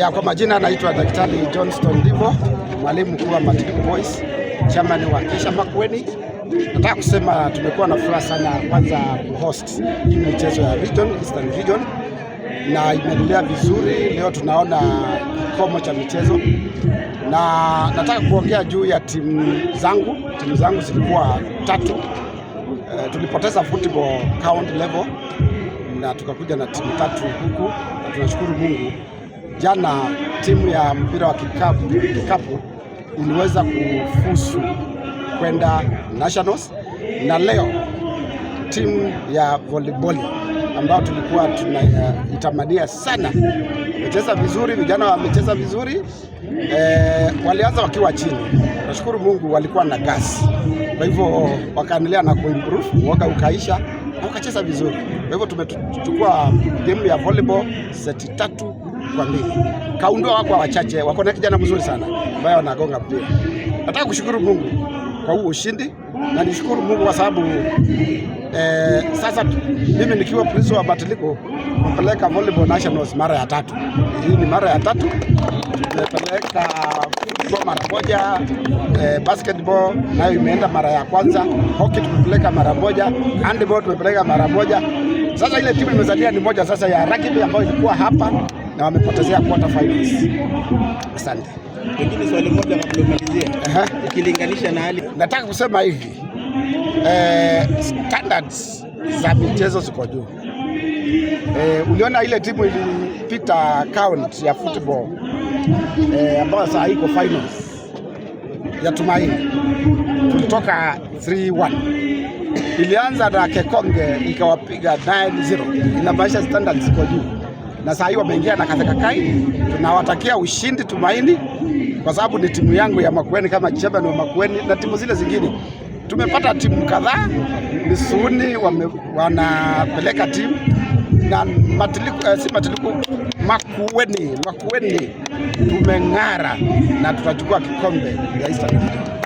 Kwa majina naitwa Daktari Johnston Ndivo, mwalimu mkuu wa Matiliku Boys, chairman wa Kesha Makueni. Nataka kusema tumekuwa na furaha sana kwanza kuhost hii michezo ya Eastern Region na imeendelea vizuri. Leo tunaona kikomo cha michezo na nataka kuongea juu ya timu zangu zilikuwa 3. Tulipoteza football count level na tukakuja na timu 3 huku, na tunashukuru Mungu. Jana timu ya mpira wa kikapu iliweza kufuzu kwenda nationals, na leo timu ya volleyball ambao tulikuwa tunaitamania sana wamecheza vizuri, vijana wamecheza vizuri. Walianza wakiwa chini, nashukuru Mungu walikuwa na gas, kwa hivyo wakaendelea na kuimprove, woga ukaisha na wakacheza vizuri. Kwa hivyo tumechukua game ya volleyball seti 3-2. Kaundua wako wachache, wako na kijana mzuri sana ambaye wanagonga mpira. Nataka kushukuru Mungu kwa huu ushindi, na nishukuru Mungu kwa sababu sasa mimi nikiwa principal wa Matiliku kupeleka volleyball nationals mara ya 3. Hii ni mara ya 3. Tumepeleka football mara moja, basketball nayo imeenda mara ya kwanza, hockey tumepeleka mara moja, handball tumepeleka mara moja. Sasa ile timu imezalia ni moja sasa ya rugby ambayo ilikuwa hapa na wamepotezea quarter finals. Asante. Pengine swali moja kabla umalizie. Ukilinganisha na hali, nataka kusema hivi, standards za michezo ziko juu. Uliona ile timu ilipita count ya football ambayo sasa iko finals ya Tumaini, tulitoka 3-1. Ilianza na Kekonge ikawapiga 9-0. Inamaanisha standards ziko juu, na sasa hiyo wameingia na Kathekakai. Tunawatakia ushindi Tumaini, kwa sababu ni timu yangu ya Makueni kama chairman wa Makueni, na timu zile zingine tumepata timu kadhaa Misuni wanapeleka timu, na Makueni tumeng'ara na tutachukua kikombe ya Eastern Region.